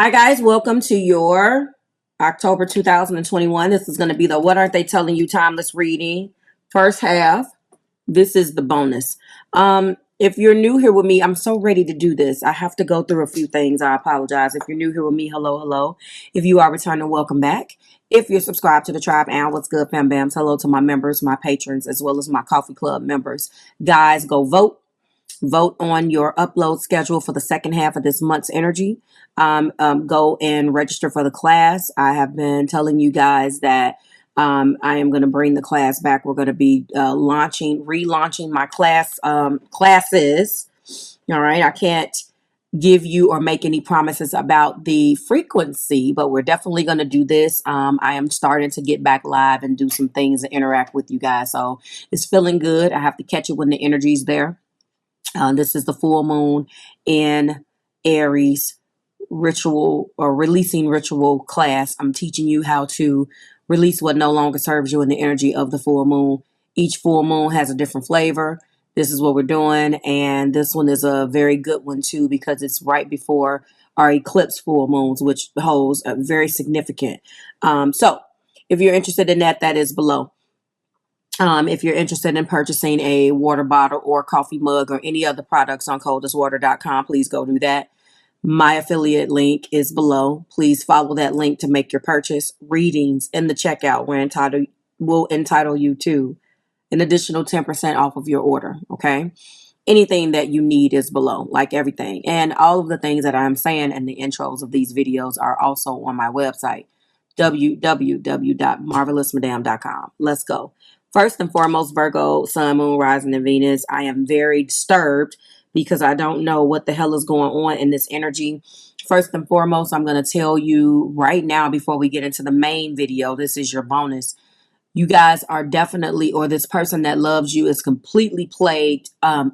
Hi guys, welcome to your October 2021. This is going to be the What Aren't They Telling You Timeless Reading first half. This is the bonus. If you're new here with me, I'm so ready to do this. I have to go through a few things. I apologize. If you're new here with me, hello. If you are returning, welcome back. If you're subscribed to the tribe, and what's good, fam bams, hello to my members, my patrons, as well as my coffee club members. Guys, go vote. Vote on your upload schedule for the second half of this month's energy. Go and register for the class. I have been telling you guys that I am going to bring the class back. We're going to be relaunching my classes. All right. I can't give you or make any promises about the frequency, but we're definitely going to do this. I am starting to get back live and do some things and interact with you guys. So it's feeling good. I have to catch it when the energy's there. This is the full moon in Aries ritual or releasing ritual class. I'm teaching you how to release what no longer serves you in the energy of the full moon. Each full moon has a different flavor. This is what we're doing. And this one is a very good one too, because it's right before our eclipse full moons, which holds a very significant. So if you're interested in that, that is below. If you're interested in purchasing a water bottle or coffee mug or any other products on coldestwater.com, please go do that. My affiliate link is below. Please follow that link to make your purchase. Readings in the checkout will entitle you to an additional 10% off of your order. Okay. Anything that you need is below, like everything. And all of the things that I'm saying in the intros of these videos are also on my website, www.marvelousmadame.com. Let's go. First and foremost, Virgo, Sun, Moon, Rising, and Venus. I am very disturbed because I don't know what the hell is going on in this energy. First and foremost, I'm going to tell you right now before we get into the main video, this is your bonus. You guys are definitely, or this person that loves you is completely plagued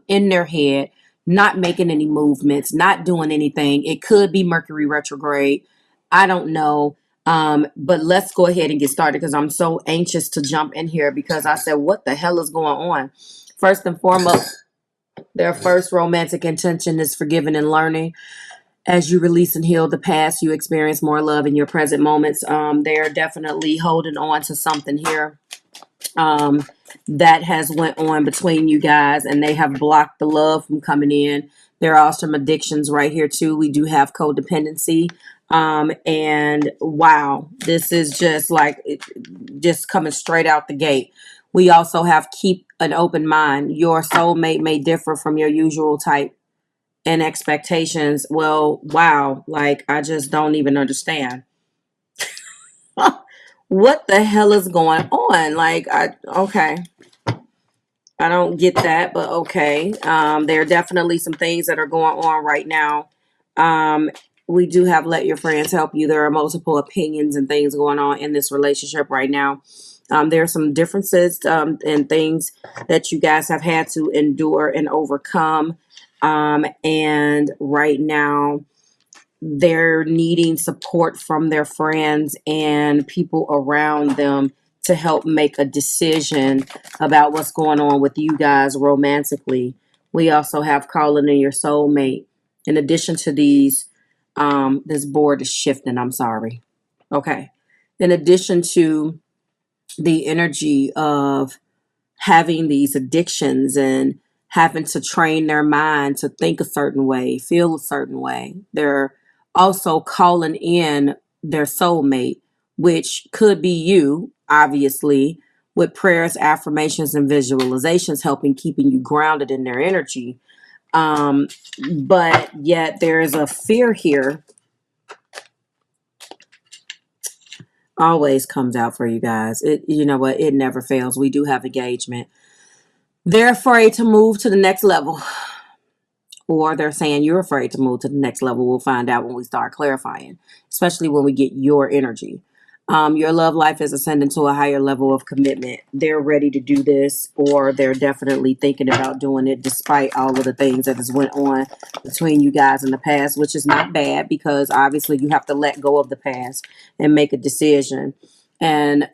in their head, not making any movements, not doing anything. It could be Mercury retrograde. I don't know. But let's go ahead and get started because I'm so anxious to jump in here because I said, what the hell is going on? First and foremost, their first romantic intention is forgiving and learning. As you release and heal the past, you experience more love in your present moments. They're definitely holding on to something here that has went on between you guys, and they have blocked the love from coming in. There are some addictions right here too. We do have codependency. And wow, this is just like just coming straight out the gate. We also have keep an open mind. Your soulmate may differ from your usual type and expectations. Well, wow, like I just don't even understand. What the hell is going on? Like, okay. I don't get that, but okay. There are definitely some things that are going on right now. We do have let your friends help you. There are multiple opinions and things going on in this relationship right now. There are some differences and things that you guys have had to endure and overcome. And right now, they're needing support from their friends and people around them to help make a decision about what's going on with you guys romantically. We also have calling in your soulmate. In addition to these, this board is shifting. I'm sorry. Okay. In addition to the energy of having these addictions and having to train their mind to think a certain way, feel a certain way, they're also calling in their soulmate, which could be you, obviously, with prayers, affirmations, and visualizations helping keeping you grounded in their energy. But yet there is a fear here. Always comes out for you guys. You know what? It never fails. We do have engagement. They're afraid to move to the next level. Or they're saying you're afraid to move to the next level. We'll find out when we start clarifying, especially when we get your energy. Your love life is ascending to a higher level of commitment. They're ready to do this, or they're definitely thinking about doing it despite all of the things that has went on between you guys in the past, which is not bad because obviously you have to let go of the past and make a decision. And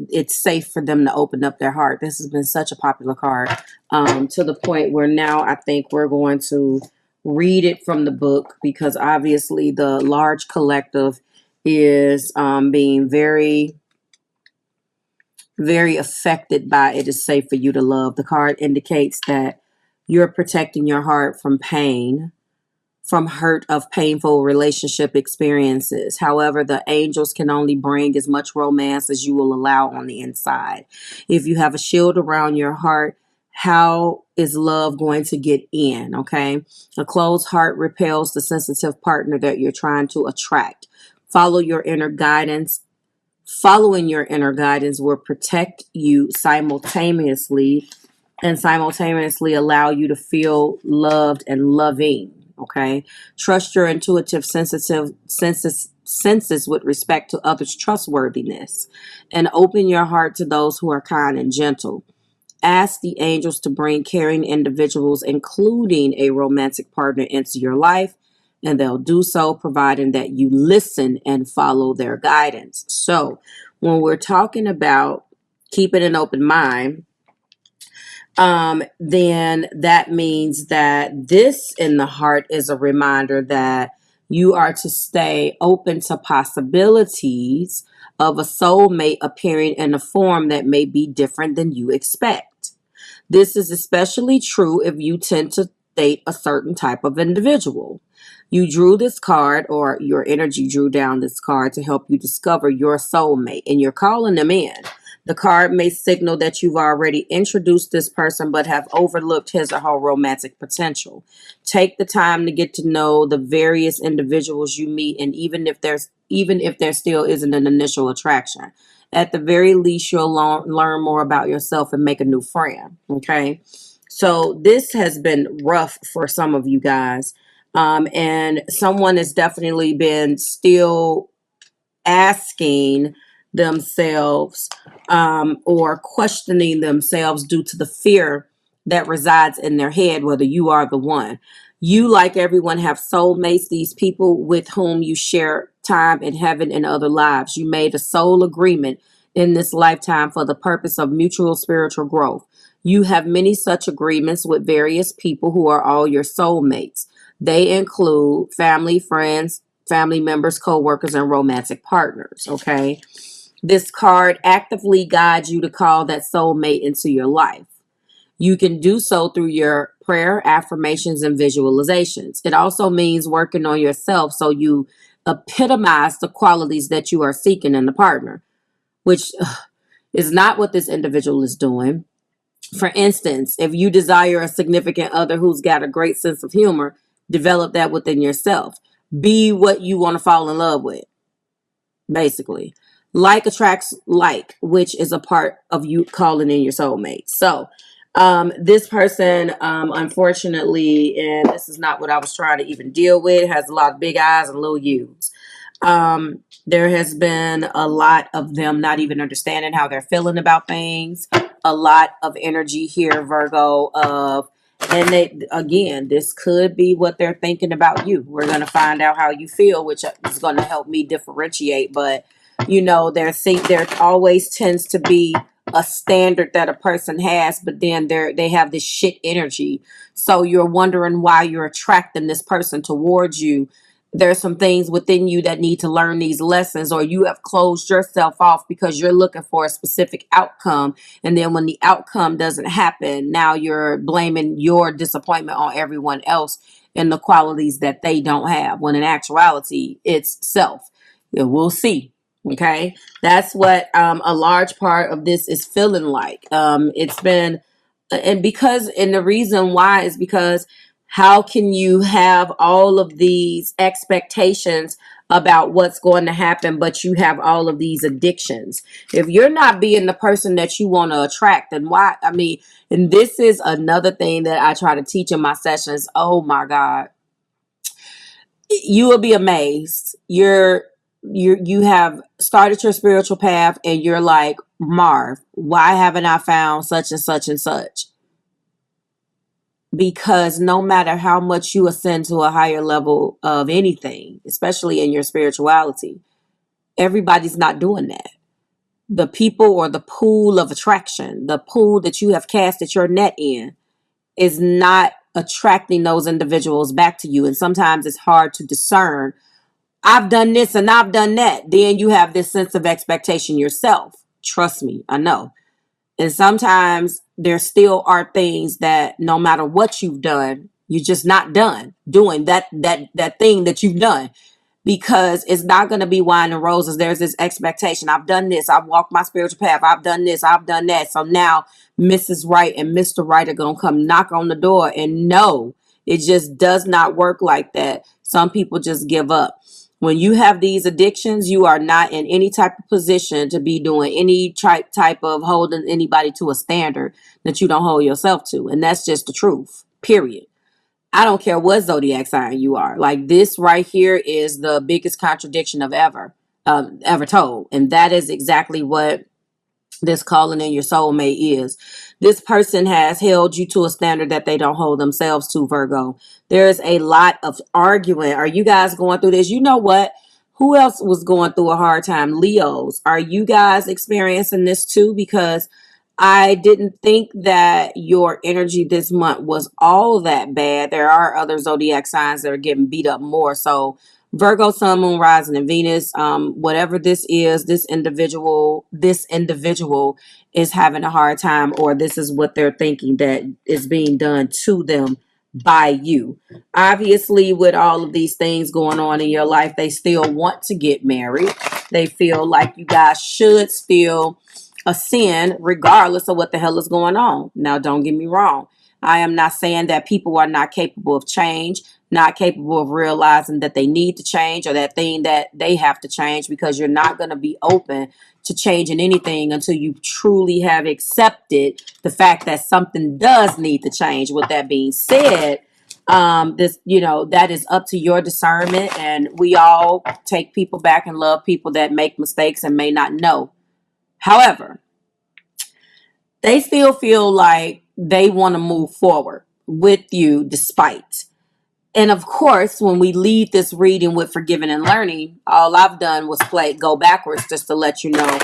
it's safe for them to open up their heart. This has been such a popular card to the point where now I think we're going to read it from the book, because obviously the large collective is being very, very affected by "It is safe for you to love." The card indicates that you're protecting your heart from pain, from hurt of painful relationship experiences. However, the angels can only bring as much romance as you will allow on the inside. If you have a shield around your heart, how is love going to get in? Okay. A closed heart repels the sensitive partner that you're trying to attract. Follow your inner guidance. Following your inner guidance will protect you simultaneously, and simultaneously allow you to feel loved and loving. Okay. Trust your intuitive, sensitive senses with respect to others' trustworthiness, and open your heart to those who are kind and gentle. Ask the angels to bring caring individuals, including a romantic partner, into your life, and they'll do so providing that you listen and follow their guidance. So, when we're talking about keeping an open mind, then that means that this in the heart is a reminder that you are to stay open to possibilities of a soulmate appearing in a form that may be different than you expect. This is especially true if you tend to date a certain type of individual. You drew this card, or your energy drew down this card to help you discover your soulmate, and you're calling them in. The card may signal that you've already introduced this person but have overlooked his or her romantic potential. Take the time to get to know the various individuals you meet, and even if there still isn't an initial attraction, at the very least you'll learn more about yourself and make a new friend. Okay, so this has been rough for some of you guys, and someone has definitely been still asking themselves, or questioning themselves due to the fear that resides in their head, whether you are the one. You, like everyone, have soulmates, these people with whom you share time in heaven and other lives. You made a soul agreement in this lifetime for the purpose of mutual spiritual growth. You have many such agreements with various people who are all your soulmates. They include family, friends, family members, co-workers, and romantic partners. Okay. This card actively guides you to call that soulmate into your life. You can do so through your prayer, affirmations, and visualizations. It also means working on yourself so you epitomize the qualities that you are seeking in the partner, which is not what this individual is doing. For instance, if you desire a significant other who's got a great sense of humor, develop that within yourself. Be what you want to fall in love with, basically. Like attracts like, which is a part of you calling in your soulmate. So, this person, unfortunately, and this is not what I was trying to even deal with, has a lot of big eyes and little U's. There has been a lot of them not even understanding how they're feeling about things. A lot of energy here, Virgo, and they, again, this could be what they're thinking about you. We're going to find out how you feel, which is going to help me differentiate. But, there always tends to be a standard that a person has, but then they have this shit energy. So you're wondering why you're attracting this person towards you. There's some things within you that need to learn these lessons, or you have closed yourself off because you're looking for a specific outcome. And then when the outcome doesn't happen, now you're blaming your disappointment on everyone else and the qualities that they don't have, when in actuality, it's self. We'll see. Okay. That's what a large part of this is feeling like. It's been, and the reason why is because how can you have all of these expectations about what's going to happen, but you have all of these addictions? If you're not being the person that you want to attract, then why? I mean, and this is another thing that I try to teach in my sessions. Oh my God. You will be amazed. You have started your spiritual path and you're like, Marv, why haven't I found such and such and such? Because no matter how much you ascend to a higher level of anything, especially in your spirituality, everybody's not doing that. The people, or the pool of attraction, the pool that you have casted your net in, is not attracting those individuals back to you. And sometimes it's hard to discern, I've done this and I've done that. Then you have this sense of expectation yourself. Trust me, I know. And sometimes there still are things that no matter what you've done, you're just not done doing that thing that you've done, because it's not going to be wine and roses. There's this expectation. I've done this. I've walked my spiritual path. I've done this. I've done that. So now Mrs. Right and Mr. Right are going to come knock on the door. And no, it just does not work like that. Some people just give up. When you have these addictions, you are not in any type of position to be doing any type of holding anybody to a standard that you don't hold yourself to. And that's just the truth, period. I don't care what zodiac sign you are. Like, this right here is the biggest contradiction of ever told. And that is exactly what this calling in your soulmate is. This person has held you to a standard that they don't hold themselves to, Virgo. There's a lot of arguing. Are you guys going through this? You know what? Who else was going through a hard time? Leos. Are you guys experiencing this too? Because I didn't think that your energy this month was all that bad. There are other zodiac signs that are getting beat up more. So Virgo, Sun, Moon, Rising, and Venus, whatever this is, this individual is having a hard time, or this is what they're thinking that is being done to them by you. Obviously, with all of these things going on in your life, they still want to get married. They feel like you guys should still ascend regardless of what the hell is going on. Now, don't get me wrong. I am not saying that people are not capable of change, not capable of realizing that they need to change or that thing that they have to change, because you're not going to be open to changing anything until you truly have accepted the fact that something does need to change. With that being said, that is up to your discernment, and we all take people back and love people that make mistakes and may not know. However, they still feel like they want to move forward with you despite. And of course, when we leave this reading with forgiving and learning, all I've done was go backwards just to let you know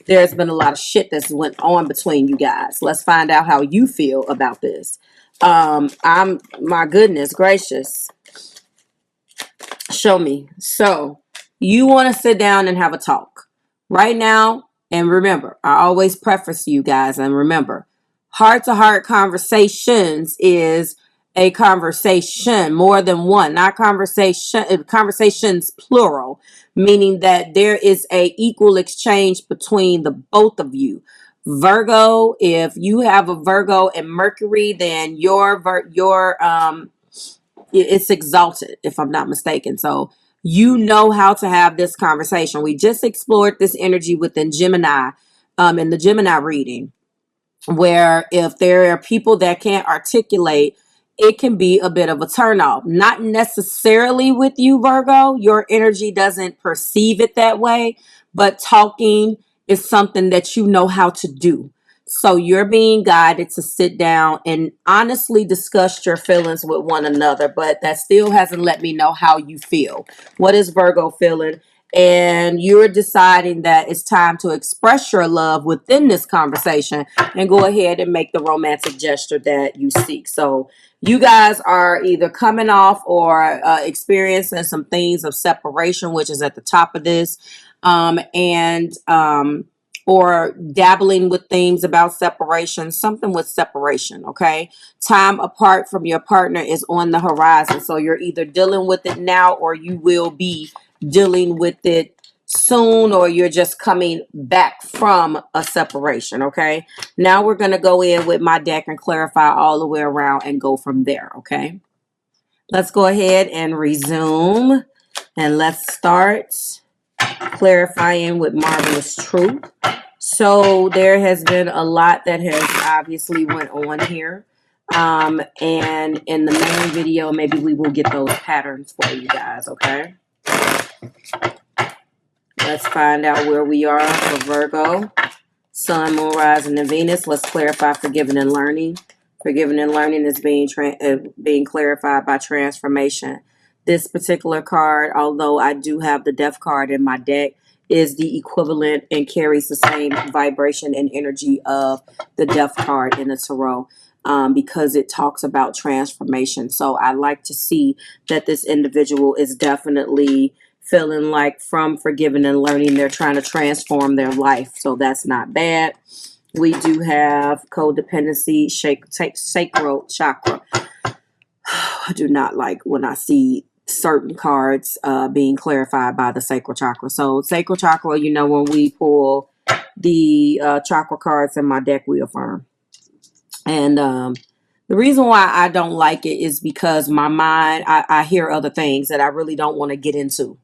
there's been a lot of shit that's went on between you guys. Let's find out how you feel about this. My goodness gracious. Show me. So you want to sit down and have a talk right now. And remember, I always preface you guys, and remember, heart-to-heart conversations is a conversation, more than one, not conversation, conversations plural, meaning that there is a equal exchange between the both of you. Virgo, if you have a Virgo and Mercury, then it's exalted, if I'm not mistaken. So you know how to have this conversation. We just explored this energy within Gemini, in the Gemini reading, where if there are people that can't articulate, it can be a bit of a turnoff. Not necessarily with you, Virgo. Your energy doesn't perceive it that way, but talking is something that you know how to do. So you're being guided to sit down and honestly discuss your feelings with one another, but that still hasn't let me know how you feel. What is Virgo feeling? And you're deciding that it's time to express your love within this conversation and go ahead and make the romantic gesture that you seek. So you guys are either coming off or experiencing some things of separation, which is at the top of this, or dabbling with themes about separation, something with separation, okay? Time apart from your partner is on the horizon. So you're either dealing with it now, or you will be dealing with it soon, or you're just coming back from a separation, okay? Now we're going to go in with my deck and clarify all the way around and go from there, okay? Let's go ahead and resume, and let's start clarifying with Marvelous Truth. So there has been a lot that has obviously went on here. And in the main video, maybe we will get those patterns for you guys, okay? Let's find out where we are for Virgo, Sun, Moon, Rising, and Venus. Let's clarify forgiving and learning. Forgiving and learning is being clarified by transformation. This particular card, although I do have the Death card in my deck, is the equivalent and carries the same vibration and energy of the Death card in the tarot. because it talks about transformation. So I like to see that this individual is definitely feeling like from forgiving and learning, they're trying to transform their life. So that's not bad. We do have codependency, sacral chakra. I do not like when I see certain cards being clarified by the sacral chakra. So sacral chakra, you know, when we pull the chakra cards in my deck, we affirm. And the reason why I don't like it is because my mind, I hear other things that I really don't want to get into.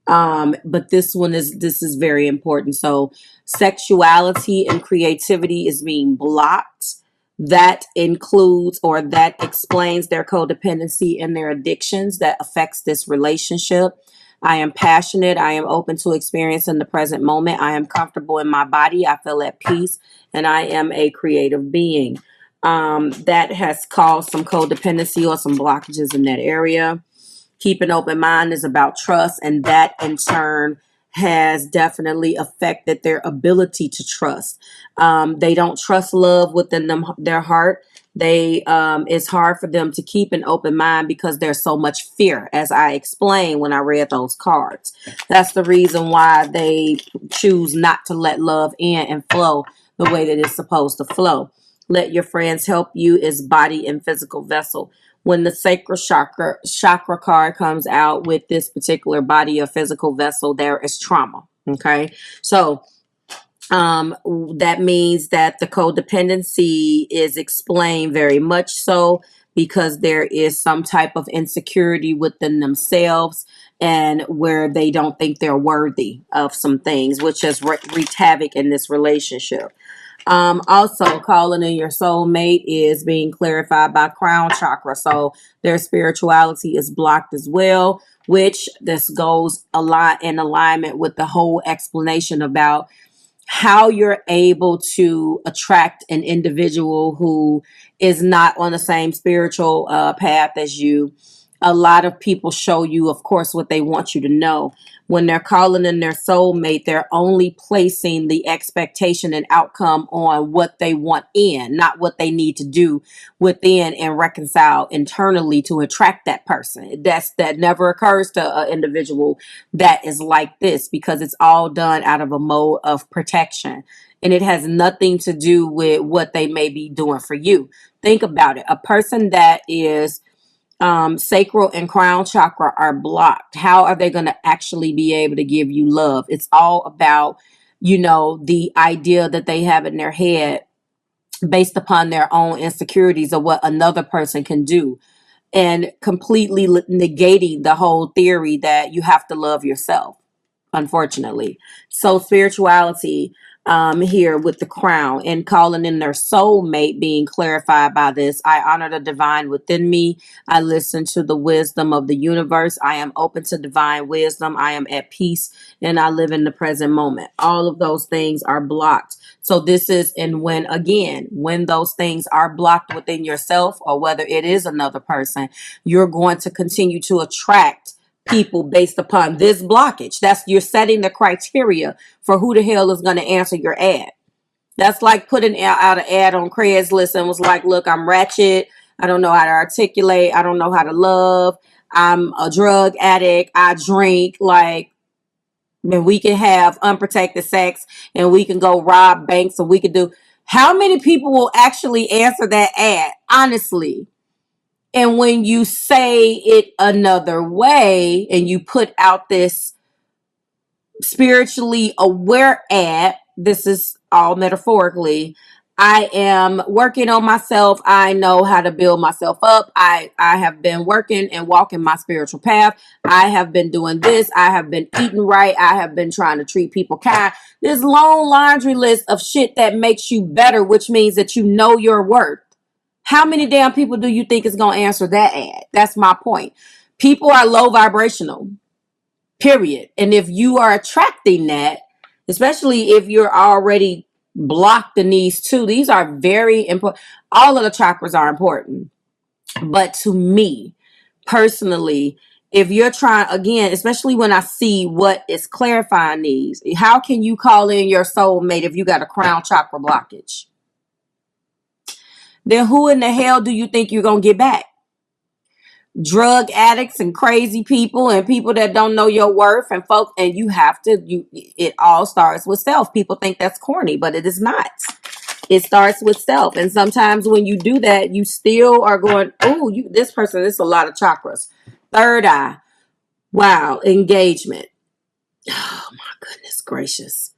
But this is very important. So sexuality and creativity is being blocked. That includes, or that explains, their codependency and their addictions that affects this relationship. I am passionate. I am open to experience in the present moment. I am comfortable in my body. I feel at peace, and I am a creative being. That has caused some codependency or some blockages in that area. Keep an open mind is about trust, and that in turn has definitely affected their ability to trust. They don't trust love within their heart. It's hard for them to keep an open mind because there's so much fear, as I explained when I read those cards. That's the reason why they choose not to let love in and flow the way that it's supposed to flow. Let your friends help you is body and physical vessel. When the sacral chakra card comes out with this particular body or physical vessel, there is trauma. Okay. So that means that the codependency is explained very much so because there is some type of insecurity within themselves, and where they don't think they're worthy of some things, which has wreaked havoc in this relationship. Also, calling in your soulmate is being clarified by crown chakra. So their spirituality is blocked as well, which this goes a lot in alignment with the whole explanation about how you're able to attract an individual who is not on the same spiritual path as you. A lot of people show you, of course, what they want you to know. When they're calling in their soulmate, they're only placing the expectation and outcome on what they want in, not what they need to do within and reconcile internally to attract that person. That never occurs to an individual that is like this, because it's all done out of a mode of protection. And it has nothing to do with what they may be doing for you. Think about it. A person that is sacral and crown chakra are blocked. How are they going to actually be able to give you love? It's all about, the idea that they have in their head based upon their own insecurities of what another person can do, and completely negating the whole theory that you have to love yourself, unfortunately. So spirituality here with the crown and calling in their soulmate being clarified by this. I honor the divine within me. I listen to the wisdom of the universe. I am open to divine wisdom. I am at peace, and I live in the present moment. All of those things are blocked. So this is, and when those things are blocked within yourself, or whether it is another person, you're going to continue to attract people based upon this blockage. You're setting the criteria for who the hell is going to answer your ad. That's like putting out an ad on Craigslist and was like, look, I'm ratchet. I don't know how to articulate. I don't know how to love. I'm a drug addict. I drink. Like, and we can have unprotected sex, and we can go rob banks, and we can do. How many people will actually answer that ad? Honestly. And when you say it another way and you put out this spiritually aware ad, this is all metaphorically, I am working on myself. I know how to build myself up. I have been working and walking my spiritual path. I have been doing this. I have been eating right. I have been trying to treat people kind. This long laundry list of shit that makes you better, which means that you know your worth. How many damn people do you think is going to answer that ad? That's my point. People are low vibrational, period. And if you are attracting that, especially if you're already blocked in these two, these are very important. All of the chakras are important. But to me, personally, if you're trying, again, especially when I see what is clarifying these, how can you call in your soulmate if you got a crown chakra blockage? then who in the hell do you think you're going to get back? Drug addicts and crazy people and people that don't know your worth and folk. And you have to, it all starts with self. People think that's corny, but it is not. It starts with self. And sometimes when you do that, you still are going, oh, this person, this is a lot of chakras. Third eye. Wow. Engagement. Oh my goodness gracious.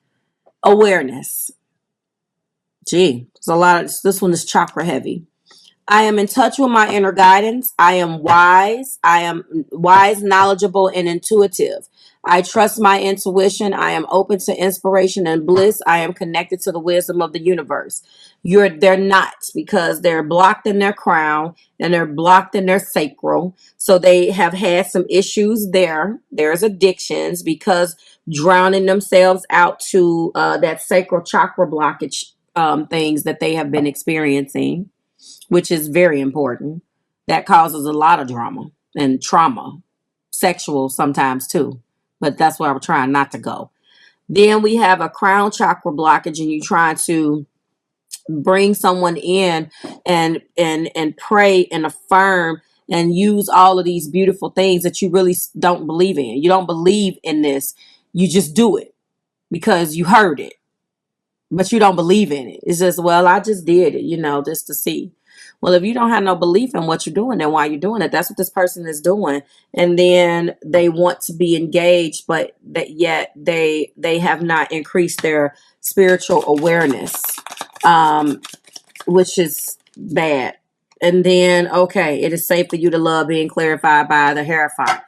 Awareness. Gee, there's a lot of, this one is chakra heavy. I am in touch with my inner guidance. I am wise. I am wise, knowledgeable, and intuitive. I trust my intuition. I am open to inspiration and bliss. I am connected to the wisdom of the universe. They're not, because they're blocked in their crown and they're blocked in their sacral. So they have had some issues there. There's addictions because drowning themselves out to that sacral chakra blockage things that they have been experiencing, which is very important. That causes a lot of drama and trauma, sexual sometimes too. But that's where I'm trying not to go. Then we have a crown chakra blockage, and you trying to bring someone in and pray and affirm and use all of these beautiful things that you really don't believe in. You don't believe in this. You just do it because you heard it, but you don't believe in it. It's just, well, I just did it, just to see. Well, if you don't have no belief in what you're doing, then why you're doing it? That's what this person is doing. And then they want to be engaged, but yet they have not increased their spiritual awareness, which is bad. And then, okay, it is safe for you to love, being clarified by the Hierophant.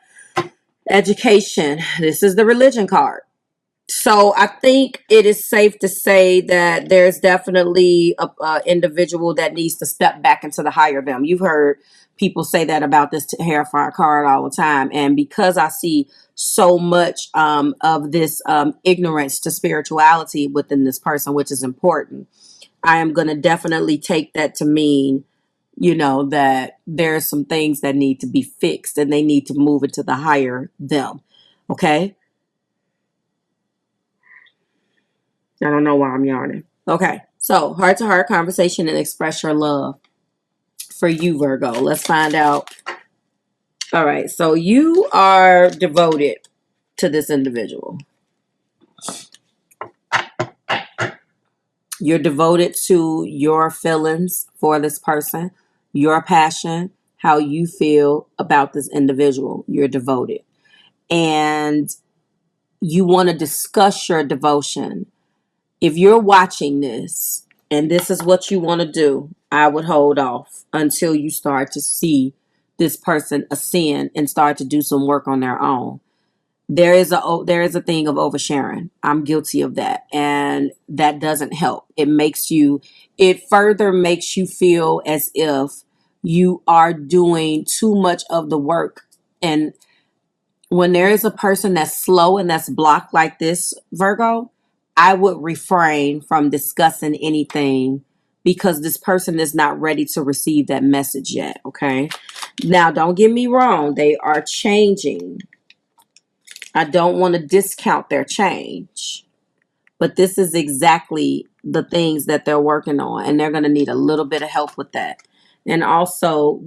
Education. This is the religion card. So I think it is safe to say that there's definitely a individual that needs to step back into the higher them. You've heard people say that about this Hierophant card all the time. And because I see so much of this ignorance to spirituality within this person, which is important, I am going to definitely take that to mean, that there's some things that need to be fixed and they need to move into the higher them. Okay. I don't know why I'm yarning. Okay, so heart-to-heart conversation and express your love for you, Virgo. Let's find out. All right, so you are devoted to this individual. You're devoted to your feelings for this person, your passion, how you feel about this individual. You're devoted. And you want to discuss your devotion. If you're watching this and this is what you want to do, I would hold off until you start to see this person ascend and start to do some work on their own. There is a thing of oversharing. I'm guilty of that. And that doesn't help. It further makes you feel as if you are doing too much of the work. And when there is a person that's slow and that's blocked like this, Virgo, I would refrain from discussing anything because this person is not ready to receive that message yet, okay? Now, don't get me wrong. They are changing. I don't want to discount their change. But this is exactly the things that they're working on, and they're going to need a little bit of help with that. And also,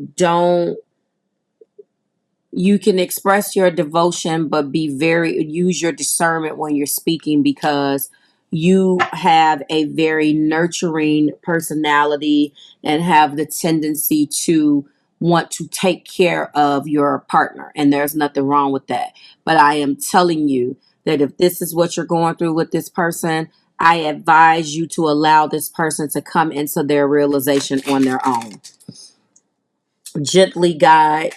you can express your devotion, but use your discernment when you're speaking, because you have a very nurturing personality and have the tendency to want to take care of your partner. And there's nothing wrong with that. But I am telling you that if this is what you're going through with this person, I advise you to allow this person to come into their realization on their own. Gently guide.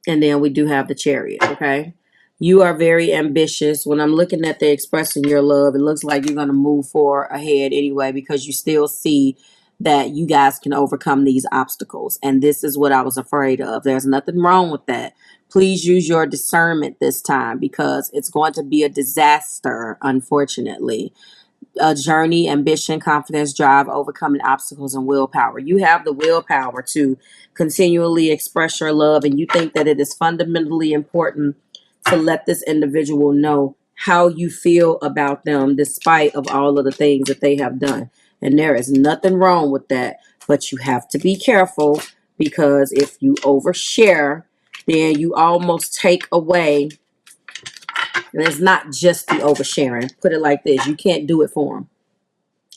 And then we do have the Chariot, okay? You are very ambitious. When I'm looking at the expressing your love, it looks like you're going to move forward ahead anyway, because you still see that you guys can overcome these obstacles. And this is what I was afraid of. There's nothing wrong with that. Please use your discernment this time, because it's going to be a disaster, unfortunately. A journey, ambition, confidence, drive, overcoming obstacles, and willpower. You have the willpower to continually express your love, and you think that it is fundamentally important to let this individual know how you feel about them despite of all of the things that they have done. And there is nothing wrong with that. but you have to be careful, because if you overshare, then you almost take away. And it's not just the oversharing. Put it like this: you can't do it for them.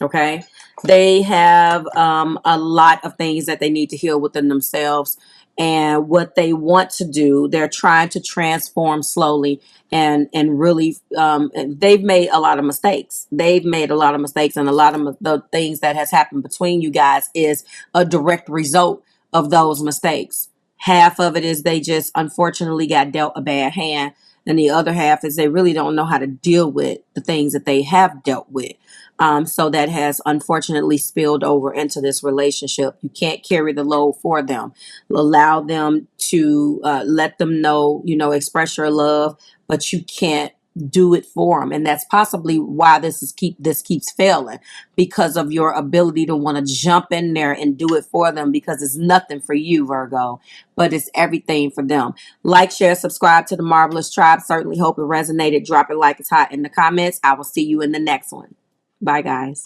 Okay, they have a lot of things that they need to heal within themselves, and what they want to do, they're trying to transform slowly, and really, and they've made a lot of mistakes. They've made a lot of mistakes, and a lot of the things that has happened between you guys is a direct result of those mistakes. Half of it is they just unfortunately got dealt a bad hand, and the other half is they really don't know how to deal with the things that they have dealt with. So that has unfortunately spilled over into this relationship. You can't carry the load for them. Allow them to let them know, express your love, but you can't do it for them. And that's possibly why this keeps failing, because of your ability to want to jump in there and do it for them, because it's nothing for you, Virgo, but it's everything for them. Like, share, subscribe to the Marvelous Tribe. Certainly hope it resonated. Drop it like it's hot in the comments. I will see you in the next one. Bye, guys.